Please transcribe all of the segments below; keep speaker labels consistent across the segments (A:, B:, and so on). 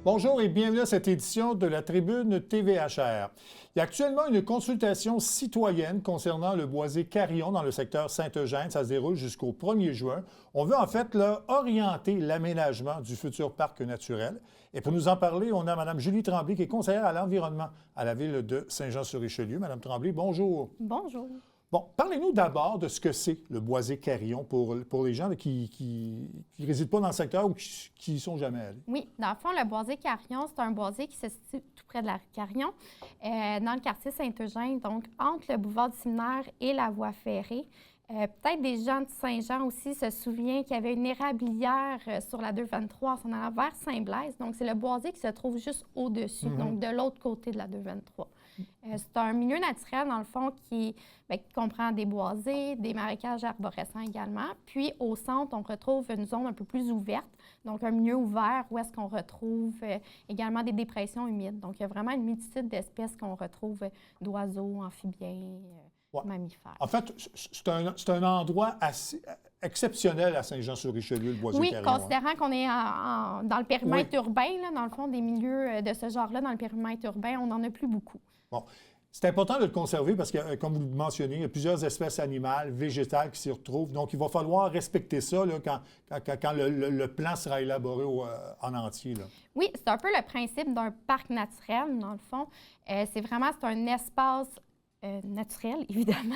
A: Bonjour et bienvenue à cette édition de la Tribune TVHR. Il y a actuellement une consultation citoyenne concernant le boisé Carillon dans le secteur Saint-Eugène. Ça se déroule jusqu'au 1er juin. On veut en fait là, orienter l'aménagement du futur parc naturel. Et pour nous en parler, on a Mme Julie Tremblay, qui est conseillère à l'environnement à la ville de Saint-Jean-sur-Richelieu. Mme Tremblay, bonjour.
B: Bonjour.
A: Bon, parlez-nous d'abord de ce que c'est le boisé Carillon pour les gens qui ne résident pas dans le secteur ou qui n'y sont jamais allés.
B: Oui, dans le fond, le boisé Carillon, c'est un boisé qui se situe tout près de la rue Carillon, dans le quartier Saint-Eugène, donc entre le boulevard du Séminaire et la voie ferrée. Peut-être des gens de Saint-Jean aussi se souviennent qu'il y avait une érablière sur la 223 en s'en allant vers Saint-Blaise. Donc, c'est le boisé qui se trouve juste au-dessus, donc de l'autre côté de la 223. C'est un milieu naturel, dans le fond, qui comprend des boisés, des marécages arborescents également. Puis, au centre, on retrouve une zone un peu plus ouverte, donc un milieu ouvert où est-ce qu'on retrouve également des dépressions humides. Donc, il y a vraiment une multitude d'espèces qu'on retrouve d'oiseaux, amphibiens, mammifères.
A: En fait, c'est un endroit assez exceptionnel à Saint-Jean-sur-Richelieu, le boisé Carillon.
B: Oui, considérant qu'on est dans le périmètre urbain, là, dans le fond, des milieux de ce genre-là, dans le périmètre urbain, on n'en a plus beaucoup.
A: Bon. C'est important de le conserver parce que, comme vous le mentionnez, il y a plusieurs espèces animales, végétales qui s'y retrouvent. Donc, il va falloir respecter ça là, quand le plan sera élaboré en entier. Là.
B: Oui, c'est un peu le principe d'un parc naturel, dans le fond. C'est un espace naturel, évidemment,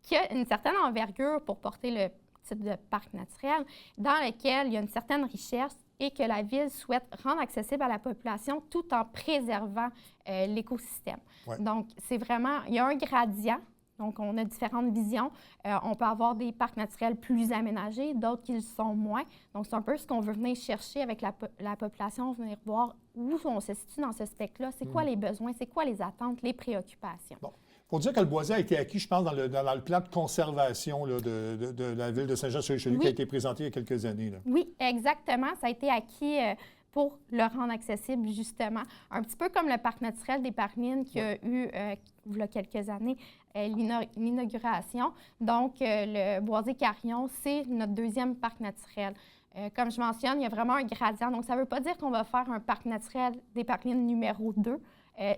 B: qui a une certaine envergure pour porter le titre de parc naturel, dans lequel il y a une certaine richesse et que la Ville souhaite rendre accessible à la population tout en préservant l'écosystème. Ouais. Donc, c'est vraiment, il y a un gradient, donc on a différentes visions. On peut avoir des parcs naturels plus aménagés, d'autres qui le sont moins. Donc, c'est un peu ce qu'on veut venir chercher avec la population, venir voir où on se situe dans ce spectre-là, c'est quoi les besoins, c'est quoi les attentes, les préoccupations.
A: Bon. Il faut dire que le boisé a été acquis, je pense, dans le plan de conservation là, de la ville de Saint-Jean-sur-Richelieu qui a été présenté il y a quelques années. Là.
B: Oui, exactement. Ça a été acquis pour le rendre accessible, justement. Un petit peu comme le parc naturel des Parcnines qui a eu, il y a quelques années, l'inauguration. Donc, le boisé Carillon, c'est notre deuxième parc naturel. Comme je mentionne, il y a vraiment un gradient. Donc, ça ne veut pas dire qu'on va faire un parc naturel des Parcnines numéro 2.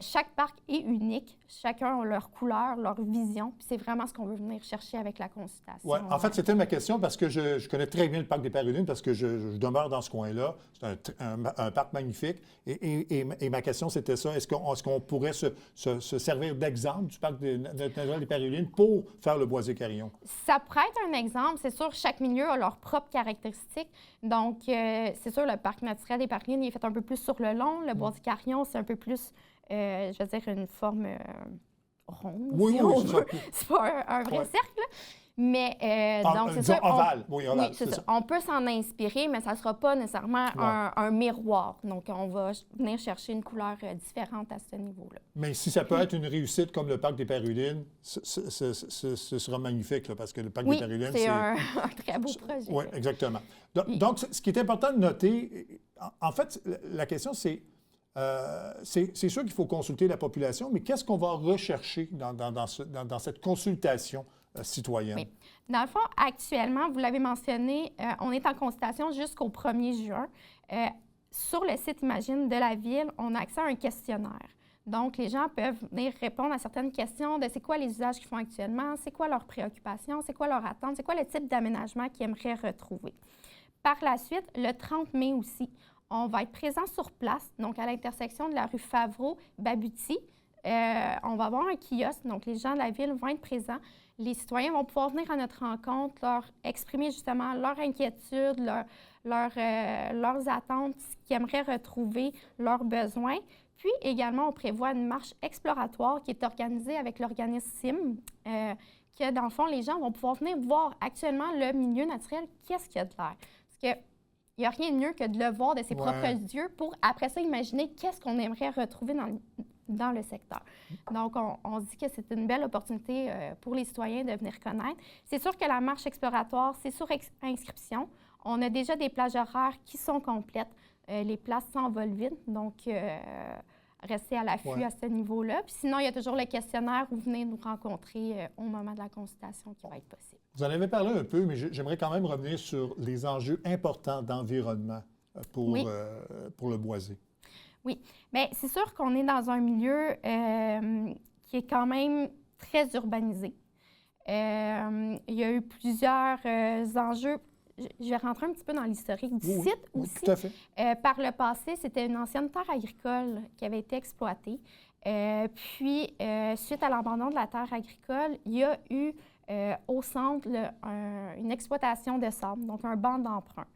B: Chaque parc est unique. Chacun a leur couleur, leur vision. Puis c'est vraiment ce qu'on veut venir chercher avec la consultation.
A: Oui, en fait, c'était ma question parce que je connais très bien le parc des Parulines parce que je demeure dans ce coin-là. C'est un parc magnifique. Et ma question, c'était ça. Est-ce qu'on pourrait se servir d'exemple du parc naturel des Parulines pour faire le boisé Carillon?
B: Ça pourrait être un exemple. C'est sûr, chaque milieu a leurs propres caractéristiques. Donc, c'est sûr, le parc naturel des Parulines, il est fait un peu plus sur le long. Le boisé Carillon, c'est un peu plus... je veux dire, une forme ronde.
A: Oui,
B: si
A: oui,
B: c'est ça. C'est pas un vrai cercle. Mais donc, c'est ça.
A: Ovale. Oui, ovale,
B: oui, c'est ça. On peut s'en inspirer, mais ça ne sera pas nécessairement un miroir. Donc, on va venir chercher une couleur différente à ce niveau-là.
A: Mais si ça peut être une réussite comme le parc des Parulines, ce sera magnifique, là, parce que le parc des Parulines,
B: c'est un très beau projet.
A: Oui, exactement. Donc, ce qui est important de noter, en fait, la question, c'est sûr qu'il faut consulter la population, mais qu'est-ce qu'on va rechercher dans cette consultation citoyenne?
B: Oui. Dans le fond, actuellement, vous l'avez mentionné, on est en consultation jusqu'au 1er juin. Sur le site Imagine de la Ville, on a accès à un questionnaire. Donc, les gens peuvent venir répondre à certaines questions de c'est quoi les usages qu'ils font actuellement, c'est quoi leurs préoccupations, c'est quoi leur attente, c'est quoi le type d'aménagement qu'ils aimeraient retrouver. Par la suite, le 30 mai aussi, on va être présent sur place, donc à l'intersection de la rue Favreau-Babuti. On va avoir un kiosque, donc les gens de la ville vont être présents. Les citoyens vont pouvoir venir à notre rencontre, leur exprimer justement leurs inquiétudes, leurs attentes, ce qu'ils aimeraient retrouver, leurs besoins. Puis également, on prévoit une marche exploratoire qui est organisée avec l'organisme SIM, que dans le fond, les gens vont pouvoir venir voir actuellement le milieu naturel, qu'est-ce qu'il y a de l'air. Parce que il n'y a rien de mieux que de le voir de ses propres yeux pour, après ça, imaginer qu'est-ce qu'on aimerait retrouver dans le secteur. Donc, on se dit que c'est une belle opportunité pour les citoyens de venir connaître. C'est sûr que la marche exploratoire, c'est sur inscription. On a déjà des plages horaires qui sont complètes. Les places s'envolent vite, donc restez à l'affût à ce niveau-là. Puis sinon, il y a toujours le questionnaire où vous venez nous rencontrer au moment de la consultation qui va être possible.
A: Vous en avez parlé un peu, mais j'aimerais quand même revenir sur les enjeux importants d'environnement pour le boisé.
B: Oui, bien, c'est sûr qu'on est dans un milieu qui est quand même très urbanisé. Il y a eu plusieurs enjeux. Je vais rentrer un petit peu dans l'historique du site aussi.
A: Tout à fait.
B: Par le passé, c'était une ancienne terre agricole qui avait été exploitée. Puis, suite à l'abandon de la terre agricole, il y a eu au centre une exploitation de sable, donc un banc d'emprunt.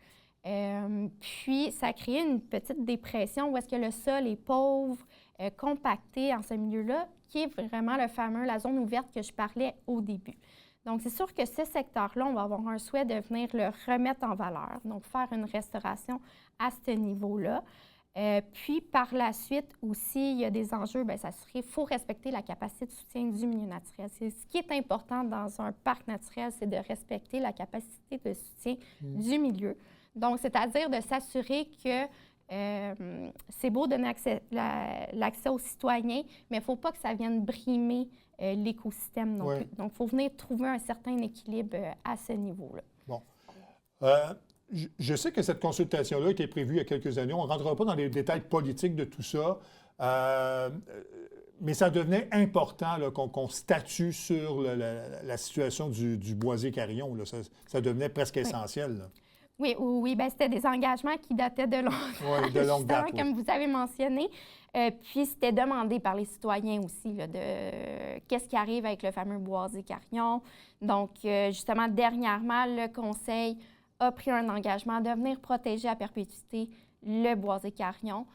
B: Puis, ça a créé une petite dépression où est-ce que le sol est pauvre, compacté en ce milieu-là, qui est vraiment la zone ouverte que je parlais au début. Donc, c'est sûr que ce secteur-là, on va avoir un souhait de venir le remettre en valeur, donc faire une restauration à ce niveau-là. Puis, par la suite aussi, il y a des enjeux, bien, ça serait, il faut respecter la capacité de soutien du milieu naturel. C'est ce qui est important dans un parc naturel, c'est de respecter la capacité de soutien du milieu. Donc, c'est-à-dire de s'assurer que c'est beau donner l'accès aux citoyens, mais il ne faut pas que ça vienne brimer l'écosystème non plus. Donc, il faut venir trouver un certain équilibre à ce niveau-là.
A: Bon. Je sais que cette consultation-là était prévue il y a quelques années. On ne rentrera pas dans les détails politiques de tout ça, mais ça devenait important qu'on statue sur la situation du boisé-carillon. Ça devenait presque essentiel. Là.
B: Oui. Bien, c'était des engagements qui dataient de longue date, comme vous avez mentionné. Puis, c'était demandé par les citoyens aussi, là, de qu'est-ce qui arrive avec le fameux boisé-carillon. Donc, justement, dernièrement, le Conseil a pris un engagement de venir protéger à perpétuité le boisé-carillon.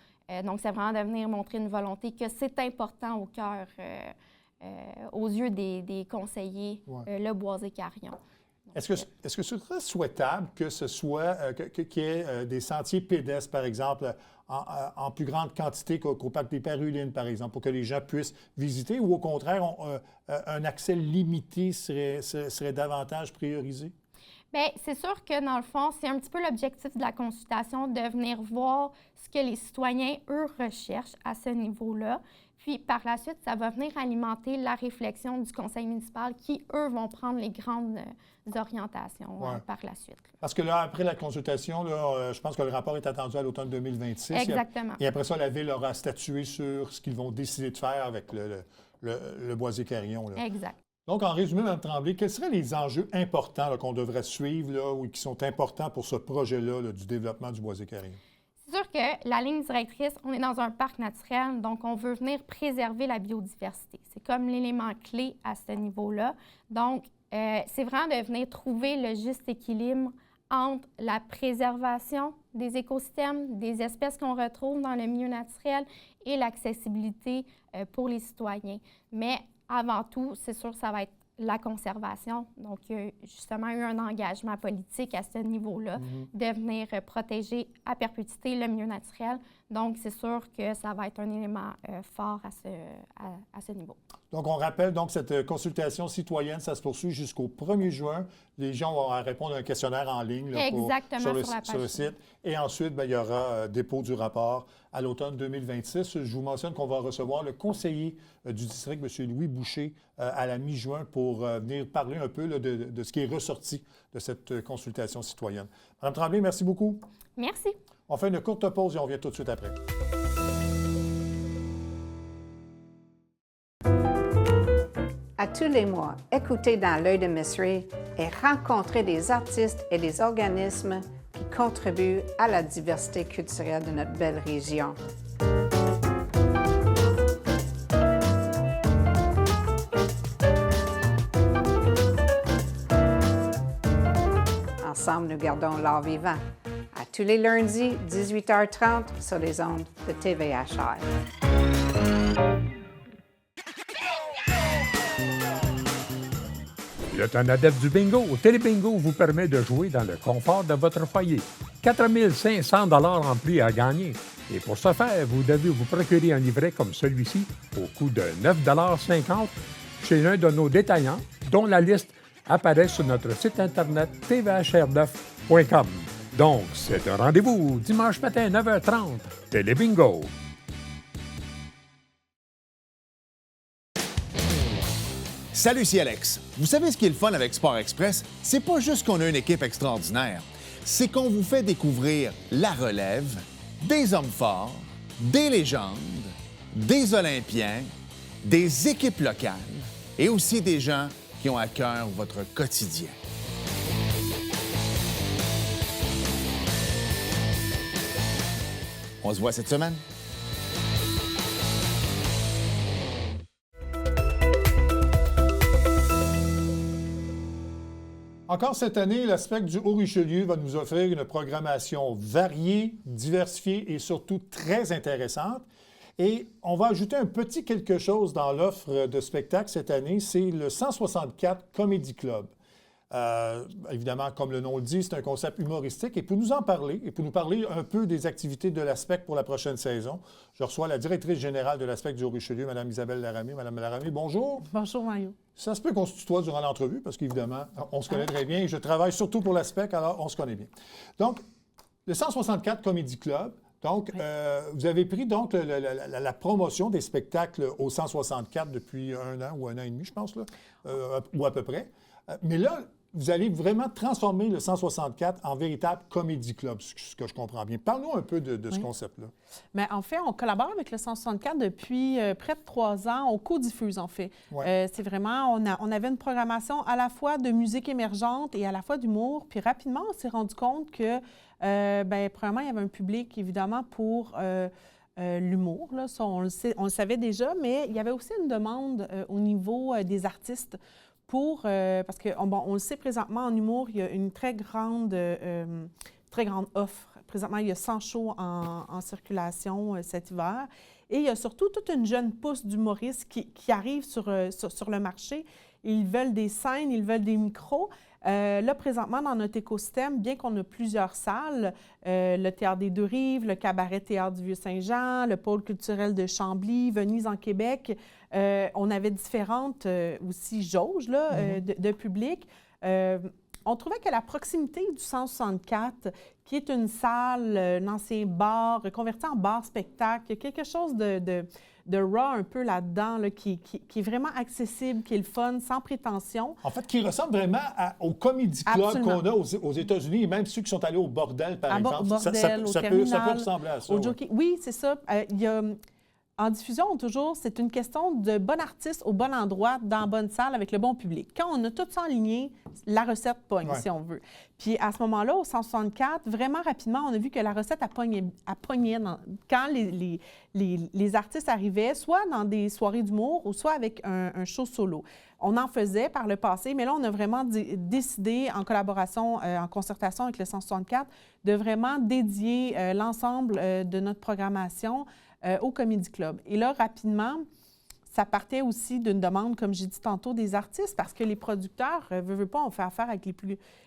B: Donc, c'est vraiment de venir montrer une volonté que c'est important au cœur, aux yeux des conseillers, le boisé-carillon.
A: Est-ce que ce serait souhaitable que ce soit qu'il y ait des sentiers pédestres, par exemple, en plus grande quantité qu'au parc des Parulines, par exemple, pour que les gens puissent visiter, ou au contraire, un accès limité serait davantage priorisé?
B: Bien, c'est sûr que, dans le fond, c'est un petit peu l'objectif de la consultation, de venir voir ce que les citoyens, eux, recherchent à ce niveau-là. Puis, par la suite, ça va venir alimenter la réflexion du conseil municipal qui, eux, vont prendre les grandes orientations par la suite.
A: Parce que là, après la consultation, là, je pense que le rapport est attendu à l'automne 2026.
B: Exactement.
A: Et après ça, la Ville aura statué sur ce qu'ils vont décider de faire avec le boisé-carillon. Là.
B: Exact.
A: Donc, en résumé, Mme Tremblay, quels seraient les enjeux importants qu'on devrait suivre là, ou qui sont importants pour ce projet-là du développement du boisé-carillon?
B: C'est sûr que la ligne directrice, on est dans un parc naturel, donc on veut venir préserver la biodiversité. C'est comme l'élément clé à ce niveau-là. Donc, c'est vraiment de venir trouver le juste équilibre entre la préservation des écosystèmes, des espèces qu'on retrouve dans le milieu naturel et l'accessibilité pour les citoyens. Mais avant tout, c'est sûr que ça va être la conservation. Donc, il y a justement eu un engagement politique à ce niveau-là de venir protéger à perpétuité le milieu naturel. Donc, c'est sûr que ça va être un élément fort à ce niveau.
A: Donc, on rappelle, donc, cette consultation citoyenne, ça se poursuit jusqu'au 1er juin. Les gens vont répondre à un questionnaire en ligne là, sur le site. Et ensuite, bien, il y aura dépôt du rapport à l'automne 2026. Je vous mentionne qu'on va recevoir le conseiller du district, M. Louis Boucher, à la mi-juin pour venir parler un peu là, de ce qui est ressorti de cette consultation citoyenne. Mme Tremblay, merci beaucoup.
B: Merci.
A: On fait une courte pause et on revient tout de suite après.
C: À tous les mois, écoutez Dans l'œil de Miss Ray et rencontrez des artistes et des organismes qui contribuent à la diversité culturelle de notre belle région. Ensemble, nous gardons l'art vivant. À tous les lundis, 18h30, sur les ondes de TVHR.
D: Le Tonadef du bingo, Télébingo vous permet de jouer dans le confort de votre foyer. 4 500 $ en prix à gagner. Et pour ce faire, vous devez vous procurer un livret comme celui-ci au coût de 9,50 $ chez l'un de nos détaillants, dont la liste apparaît sur notre site internet tvhr9.com. Donc, c'est un rendez-vous dimanche matin 9h30. Télébingo.
E: Salut, c'est Alex. Vous savez ce qui est le fun avec Sport Express? C'est pas juste qu'on a une équipe extraordinaire. C'est qu'on vous fait découvrir la relève, des hommes forts, des légendes, des Olympiens, des équipes locales et aussi des gens qui ont à cœur votre quotidien. On se voit cette semaine.
A: Encore cette année, l'Aspect du Haut-Richelieu va nous offrir une programmation variée, diversifiée et surtout très intéressante. Et on va ajouter un petit quelque chose dans l'offre de spectacle cette année, c'est le 164 Comedy Club. Évidemment, comme le nom le dit, c'est un concept humoristique. Et pour nous en parler, et pour nous parler un peu des activités de l'Aspect pour la prochaine saison, je reçois la directrice générale de l'Aspect du Haut-Richelieu, Mme Isabelle Laramie. Mme Laramie, bonjour.
F: Bonjour, Mario.
A: Ça se peut qu'on se tutoie durant l'entrevue, parce qu'évidemment, on se connaît très bien. Je travaille surtout pour l'Aspect, alors on se connaît bien. Donc, le 164 Comedy Club. Donc, vous avez pris donc la promotion des spectacles au 164 depuis 1 an ou 1 an et demi, je pense, là, ou à peu près. Mais là, vous allez vraiment transformer le 164 en véritable comédie club, ce que je comprends bien. Parle-nous un peu de ce concept-là.
F: Mais en fait, on collabore avec le 164 depuis près de 3 ans. On co-diffuse, en fait. Ouais. C'est vraiment, on avait une programmation à la fois de musique émergente et à la fois d'humour. Puis rapidement, on s'est rendu compte que, premièrement, il y avait un public, évidemment, pour l'humour. Là. Ça, on le savait déjà, mais il y avait aussi une demande au niveau des artistes. Parce qu'on le sait présentement, en humour, il y a une très grande offre. Présentement, il y a 100 shows en circulation cet hiver. Et il y a surtout toute une jeune pousse d'humoristes qui arrivent sur le marché. Ils veulent des scènes, ils veulent des micros. Là, présentement, dans notre écosystème, bien qu'on a plusieurs salles, le Théâtre des Deux-Rives, le Cabaret Théâtre du Vieux-Saint-Jean, le Pôle culturel de Chambly, Venise en Québec, on avait différentes aussi jauges là, de public. On trouvait que la proximité du 164, qui est une salle, un ancien bar, reconverti en bar-spectacle, il y a quelque chose de raw un peu là-dedans, là, qui est vraiment accessible, qui est le fun, sans prétention.
A: En fait, qui ressemble vraiment au Comedy Club qu'on a aux États-Unis, et même ceux qui sont allés au bordel, par exemple.
F: Bordel,
A: ça peut ressembler à ça.
F: Oui, c'est ça. Il y a... En diffusion, toujours, c'est une question de bon artiste au bon endroit, dans la bonne salle, avec le bon public. Quand on a tout ça aligné, la recette pogne, si on veut. Puis à ce moment-là, au 164, vraiment rapidement, on a vu que la recette a pogné quand les artistes arrivaient, soit dans des soirées d'humour ou soit avec un show solo. On en faisait par le passé, mais là, on a vraiment décidé, en collaboration, en concertation avec le 164, de vraiment dédier l'ensemble de notre programmation au Comedy Club. Et là, rapidement, ça partait aussi d'une demande, comme j'ai dit tantôt, des artistes, parce que les producteurs, veulent pas, on fait affaire avec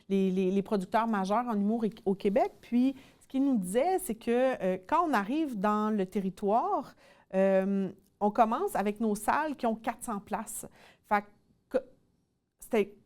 F: les producteurs majeurs en humour au Québec. Puis, ce qu'ils nous disaient, c'est que quand on arrive dans le territoire, on commence avec nos salles qui ont 400 places. Fait que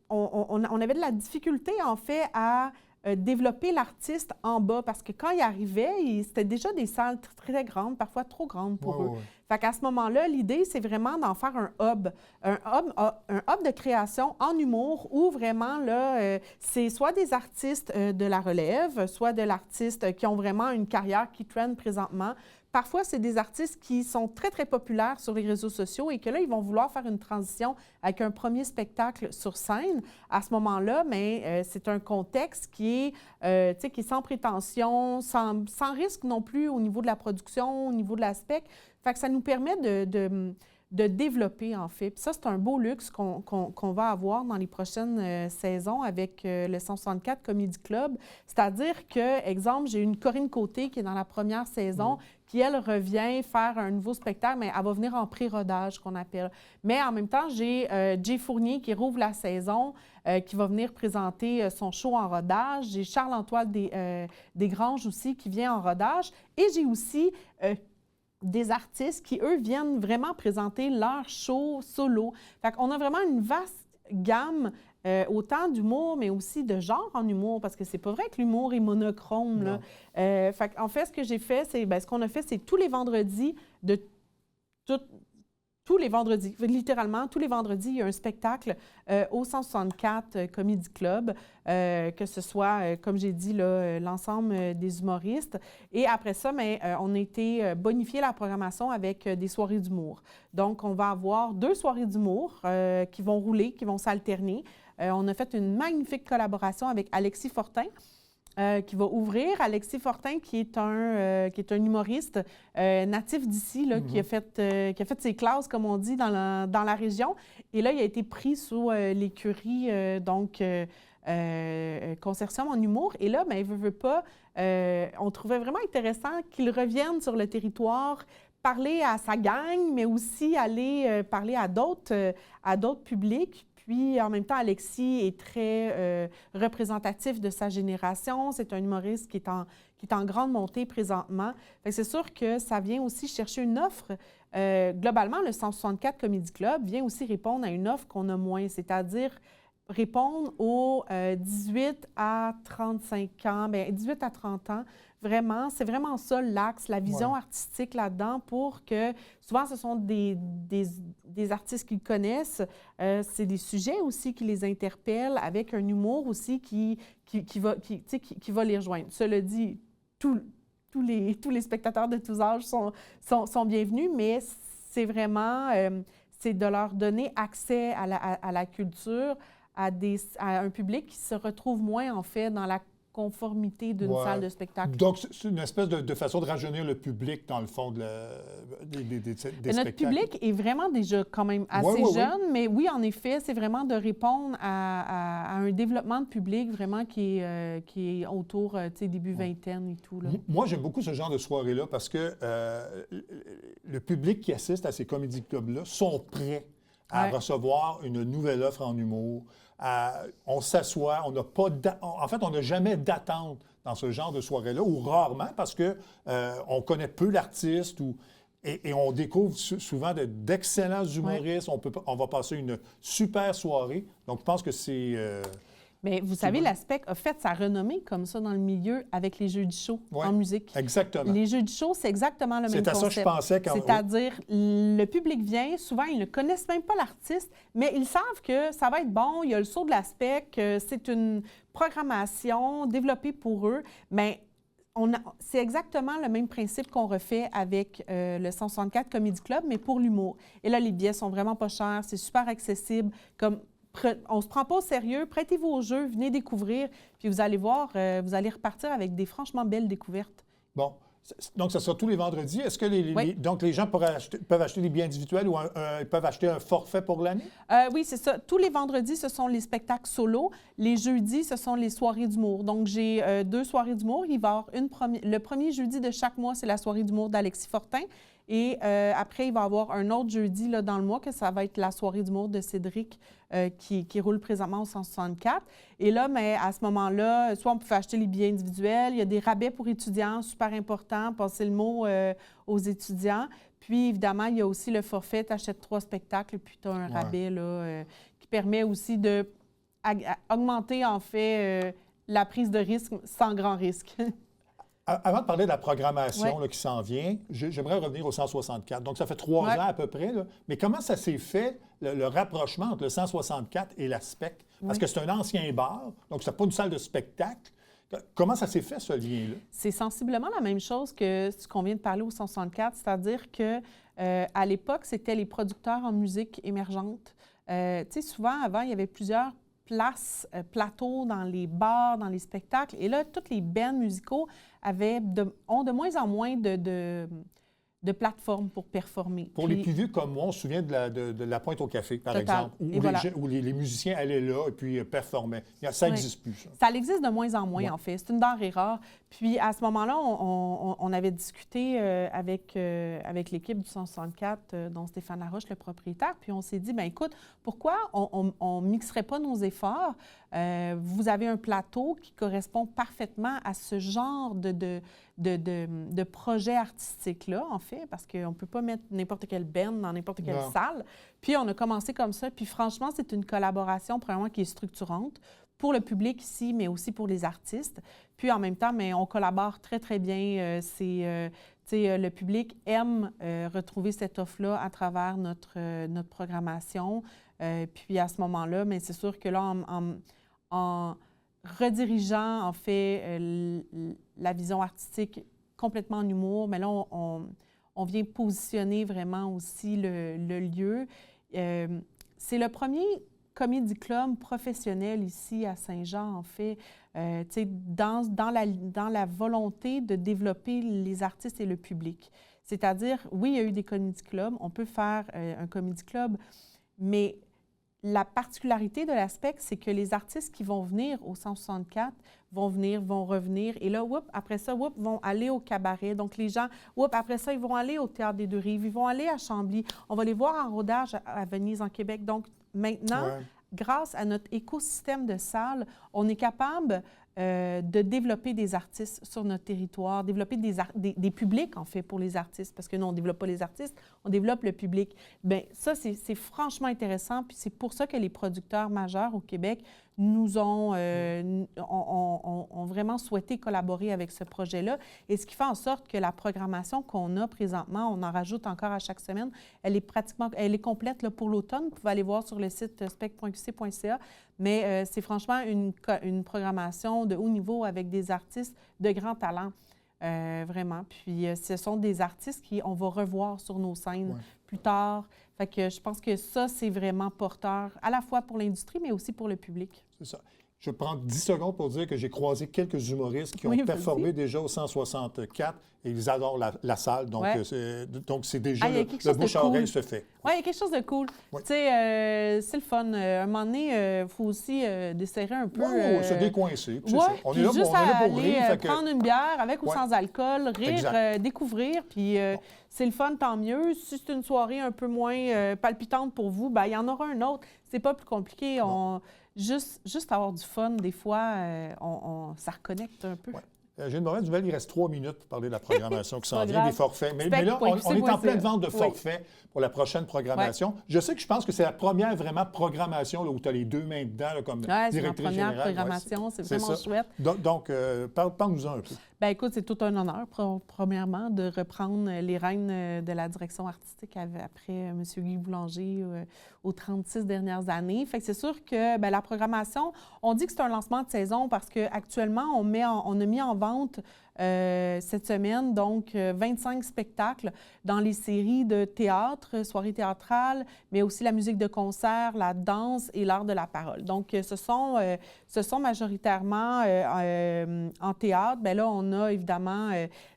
F: on avait de la difficulté, en fait, à développer l'artiste en bas, parce que quand il arrivait, c'était déjà des salles très grandes, parfois trop grandes pour eux. Fait qu'à ce moment-là, l'idée, c'est vraiment d'en faire un hub de création en humour où vraiment, là, c'est soit des artistes de la relève, soit de l'artiste qui ont vraiment une carrière qui traîne présentement. Parfois, c'est des artistes qui sont très, très populaires sur les réseaux sociaux et que là, ils vont vouloir faire une transition avec un premier spectacle sur scène. À ce moment-là, mais c'est un contexte qui est sans prétention, sans risque non plus au niveau de la production, au niveau de l'aspect. Fait que ça nous permet de développer, en fait. Puis ça, c'est un beau luxe qu'on va avoir dans les prochaines saisons avec le 164 Comedy Club. C'est-à-dire que, exemple, j'ai une Corinne Côté qui est dans la première saison, qui, elle, revient faire un nouveau spectacle, mais elle va venir en pré-rodage, qu'on appelle. Mais en même temps, j'ai Jay Fournier qui rouvre la saison, qui va venir présenter son show en rodage. J'ai Charles-Antoine Desgranges aussi qui vient en rodage. Et j'ai aussi des artistes qui, eux, viennent vraiment présenter leur show solo. Fait qu'on a vraiment une vaste gamme, autant d'humour, mais aussi de genre en humour, parce que c'est pas vrai que l'humour est monochrome, là. En fait, ce que j'ai fait, c'est, ce qu'on a fait, c'est tous les vendredis, de tous les vendredis, littéralement, tous les vendredis, il y a un spectacle au 164 Comedy Club, que ce soit, comme j'ai dit, l'ensemble des humoristes. Et après ça, on a été bonifier la programmation avec des soirées d'humour. Donc, on va avoir 2 soirées d'humour qui vont rouler, qui vont s'alterner. On a fait une magnifique collaboration avec Alexis Fortin, qui va ouvrir. Alexis Fortin, qui est un humoriste natif d'ici, qui a fait ses classes, comme on dit, dans la région. Et là, il a été pris sous l'écurie, Consortium en humour. Et là, il veut pas, on trouvait vraiment intéressant qu'il revienne sur le territoire, parler à sa gang, mais aussi aller parler à d'autres publics. Puis, en même temps, Alexis est très représentatif de sa génération. C'est un humoriste qui est en grande montée présentement. C'est sûr que ça vient aussi chercher une offre. Globalement, le 164 Comedy Club vient aussi répondre à une offre qu'on a moins, c'est-à-dire répondre aux 18 à 35 ans, 18 à 30 ans. Vraiment, c'est vraiment ça l'axe, la vision artistique là-dedans pour que, souvent, ce sont des artistes qu'ils connaissent. C'est des sujets aussi qui les interpellent avec un humour aussi qui va les rejoindre. Cela dit, tous les spectateurs de tous âges sont bienvenus, mais c'est vraiment c'est de leur donner accès à la culture, à un public qui se retrouve moins, en fait, dans la conformité d'une salle de spectacle.
A: Donc, c'est une espèce de façon de rajeunir le public, dans le fond, des spectacles.
F: Notre public est vraiment déjà quand même assez jeune, mais oui, en effet, c'est vraiment de répondre à un développement de public vraiment qui est autour, début vingtaine et tout. Là.
A: Moi, j'aime beaucoup ce genre de soirée-là parce que le public qui assiste à ces comédie clubs-là sont prêts à recevoir une nouvelle offre en humour. On s'assoit, on n'a pas en fait, on n'a jamais d'attente dans ce genre de soirée-là, ou rarement, parce qu'on connaît peu l'artiste, et on découvre souvent d'excellents humoristes. On va passer une super soirée. Donc, je pense que c'est...
F: Mais vous savez, l'aspect a fait sa renommée comme ça dans le milieu avec les jeudis shows en musique.
A: Exactement.
F: Les jeudis shows, c'est exactement le même concept.
A: C'est à ça que je pensais quand...
F: C'est-à-dire, le public vient, souvent, ils ne connaissent même pas l'artiste, mais ils savent que ça va être bon, il y a le saut de l'aspect, que c'est une programmation développée pour eux. Mais c'est exactement le même principe qu'on refait avec le 164 Comedy Club, mais pour l'humour. Et là, les billets sont vraiment pas chers, c'est super accessible, on ne se prend pas au sérieux, prêtez-vous au jeu, venez découvrir, puis vous allez voir, vous allez repartir avec des franchement belles découvertes.
A: Bon, donc ça sera tous les vendredis. Est-ce que donc les gens peuvent acheter des billets individuels ou ils peuvent acheter un forfait pour l'année?
F: Oui, c'est ça. Tous les vendredis, ce sont les spectacles solo. Les jeudis, ce sont les soirées d'humour. Donc, j'ai 2 soirées d'humour. Il va y avoir le premier jeudi de chaque mois, c'est la soirée d'humour d'Alexis Fortin. Et après, il va y avoir un autre jeudi là, dans le mois, que ça va être la soirée d'humour de Cédric qui roule présentement au 164. Et là, mais à ce moment-là, soit on peut acheter les billets individuels, il y a des rabais pour étudiants, super important, passer le mot aux étudiants. Puis, évidemment, il y a aussi le forfait, tu achètes 3 spectacles, puis tu as un rabais là, qui permet aussi d'augmenter, en fait, la prise de risque sans grand risque.
A: Avant de parler de la programmation qui s'en vient, j'aimerais revenir au 164. Donc, ça fait 3 ans à peu près. Là. Mais comment ça s'est fait, le rapprochement entre le 164 et la SPEC? Parce que c'est un ancien bar, donc c'est pas une salle de spectacle. Comment ça s'est fait, ce lien-là? C'est
F: sensiblement la même chose que ce qu'on vient de parler au 164, c'est-à-dire que à l'époque, c'était les producteurs en musique émergente. Tu sais, souvent, avant, il y avait plusieurs plateaux dans les bars, dans les spectacles. Et là, tous les bands musicaux ont de moins en moins de plateformes pour performer.
A: Pour les plus vieux comme moi, on se souvient de la Pointe au Café, par exemple, où les musiciens allaient là et puis performaient. Ça n'existe plus, ça.
F: Ça existe de moins en moins, en fait. C'est une denrée rare. Puis, à ce moment-là, on avait discuté avec l'équipe du 164, dont Stéphane Laroche, le propriétaire, puis on s'est dit, bien, écoute, pourquoi on ne mixerait pas nos efforts? Vous avez un plateau qui correspond parfaitement à ce genre de projet artistique-là, en fait, parce qu'on ne peut pas mettre n'importe quelle band dans n'importe quelle salle. Puis on a commencé comme ça. Puis franchement, c'est une collaboration probablement qui est structurante pour le public ici, mais aussi pour les artistes. Puis en même temps, mais on collabore très, très bien. le public aime retrouver cette offre-là à travers notre programmation. Puis à ce moment-là, mais c'est sûr que là, en redirigeant, en fait, la vision artistique complètement en humour, mais là, on vient positionner vraiment aussi le lieu. C'est le premier comédie club professionnel ici à Saint-Jean, en fait, dans la volonté de développer les artistes et le public. C'est-à-dire, oui, il y a eu des comédie clubs, on peut faire un comédie club, mais la particularité de l'aspect, c'est que les artistes qui vont venir au 164 vont venir, vont revenir, et là, après ça, vont aller au cabaret. Donc, les gens, après ça, ils vont aller au Théâtre des Deux-Rives, ils vont aller à Chambly. On va les voir en rodage à Venise, en Québec. Donc, maintenant, grâce à notre écosystème de salles, on est capable de développer des artistes sur notre territoire, développer des publics, en fait, pour les artistes, parce que nous, on ne développe pas les artistes, on développe le public. Bien, ça, c'est franchement intéressant, puis c'est pour ça que les producteurs majeurs au Québec nous ont vraiment souhaité collaborer avec ce projet-là, et ce qui fait en sorte que la programmation qu'on a présentement, on en rajoute encore à chaque semaine, elle est complète là, pour l'automne. Vous pouvez aller voir sur le site spec.qc.ca, mais c'est franchement une programmation de haut niveau avec des artistes de grand talent, vraiment. Puis ce sont des artistes qu'on va revoir sur nos scènes plus tard. Fait que je pense que ça, c'est vraiment porteur, à la fois pour l'industrie, mais aussi pour le public. C'est ça.
A: Je prends 10 secondes pour dire que j'ai croisé quelques humoristes qui ont performé déjà au 164 et ils adorent la salle. Donc, c'est déjà le bouche à oreille se fait.
F: Oui, il y a quelque chose de cool. Tu sais, c'est le fun. À un moment donné, il faut aussi desserrer un peu.
A: Se décoincer.
F: Oui,
A: on est là pour
F: aller prendre une bière avec ou sans alcool, rire, découvrir. Puis c'est le fun, tant mieux. Si c'est une soirée un peu moins palpitante pour vous, bien, il y en aura un autre. C'est pas plus compliqué. Juste avoir du fun, des fois, ça reconnecte un peu.
A: J'ai une mauvaise nouvelle, il reste 3 minutes pour parler de la programmation qui s'en vient, des forfaits. Mais là, on est en pleine vente de forfaits pour la prochaine programmation. Je sais que je pense que c'est la première vraiment programmation là, où tu as les deux mains dedans là, comme directrice générale.
F: C'est la première programmation, c'est vraiment chouette.
A: Donc parle-nous-en un peu.
F: Bien, écoute, c'est tout un honneur, premièrement, de reprendre les rênes de la direction artistique après M. Guy Boulanger aux 36 dernières années. Fait que c'est sûr que la programmation, on dit que c'est un lancement de saison parce qu'actuellement, on a mis en vente cette semaine, donc 25 spectacles dans les séries de théâtre, soirées théâtrales, mais aussi la musique de concert, la danse et l'art de la parole. Donc, ce sont majoritairement en théâtre. Bien là, on a évidemment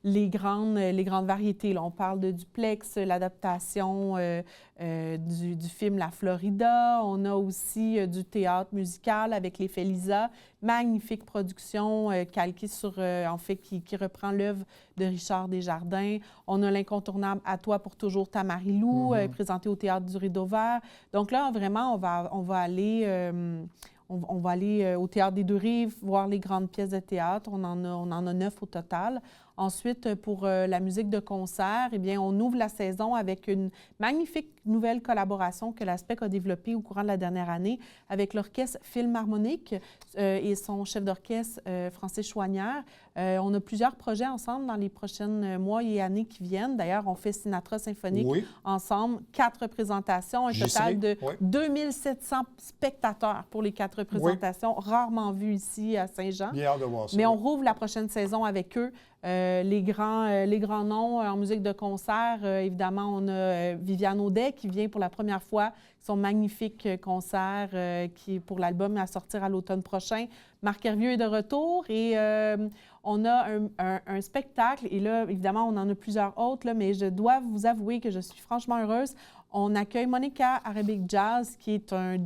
F: les grandes variétés. Là, on parle de Duplex, l'adaptation du film La Florida. On a aussi du théâtre musical avec les Félisa. Magnifique production calquée sur, en fait, qui reprend l'œuvre de Richard Desjardins. On a l'incontournable À toi pour toujours Tamarilou, présenté au Théâtre du Rideau Vert. Donc là, vraiment, on va aller au Théâtre des Deux-Rives, voir les grandes pièces de théâtre. On en a 9 au total. Ensuite, pour la musique de concert, eh bien, on ouvre la saison avec une magnifique nouvelle collaboration que l'ASPEC a développée au courant de la dernière année avec l'Orchestre Philharmonique et son chef d'orchestre, Francis Chouanière. On a plusieurs projets ensemble dans les prochains mois et années qui viennent. D'ailleurs, on fait Sinatra Symphonique ensemble, 4 représentations, un total de 2700 spectateurs pour les 4 représentations, rarement vues ici à Saint-Jean.
A: Bien hâte de voir ça.
F: Mais on rouvre la prochaine saison avec eux. Les grands noms en musique de concert, évidemment, on a Viviane Audet qui vient pour la première fois, son magnifique concert qui est pour l'album à sortir à l'automne prochain. Marc Hervieux est de retour et on a un spectacle, et là, évidemment, on en a plusieurs autres, là, mais je dois vous avouer que je suis franchement heureuse. On accueille Monica Arabic Jazz, qui est un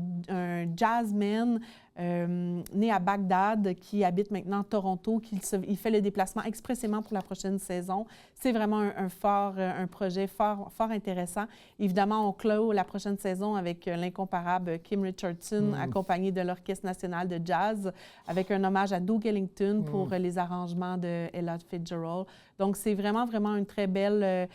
F: jazzman né à Bagdad, qui habite maintenant à Toronto, il fait le déplacement expressément pour la prochaine saison. C'est vraiment un projet fort intéressant. Évidemment, on clôt la prochaine saison avec l'incomparable Kim Richardson, accompagné de l'Orchestre national de jazz, avec un hommage à Duke Ellington pour les arrangements de Ella Fitzgerald. Donc, c'est vraiment une très belle...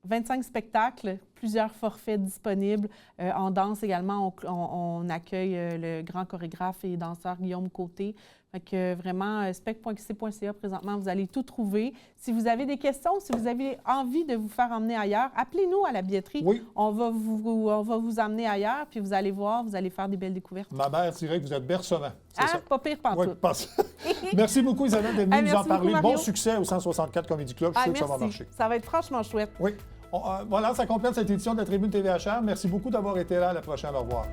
F: 25 spectacles, plusieurs forfaits disponibles. En danse également, on accueille le grand chorégraphe et danseur Guillaume Côté. Fait que vraiment, spec.qc.ca, présentement, vous allez tout trouver. Si vous avez des questions, si vous avez envie de vous faire emmener ailleurs, appelez-nous à la billetterie.
A: Oui.
F: On va vous emmener ailleurs, puis vous allez voir, vous allez faire des belles découvertes.
A: Ma mère dirait que vous êtes bercevant. C'est ça.
F: Pas pire pantoute.
A: Oui, merci beaucoup, Isabelle, d'être venue nous en
F: merci
A: parler.
F: beaucoup,
A: Bon
F: Mario.
A: succès au 164 Comedy Club. Je suis sûr que ça va
F: merci.
A: marcher.
F: Ça va être franchement chouette.
A: Oui. Voilà, ça complète cette édition de la Tribune TVHR. Merci beaucoup d'avoir été là. À la prochaine. Au revoir.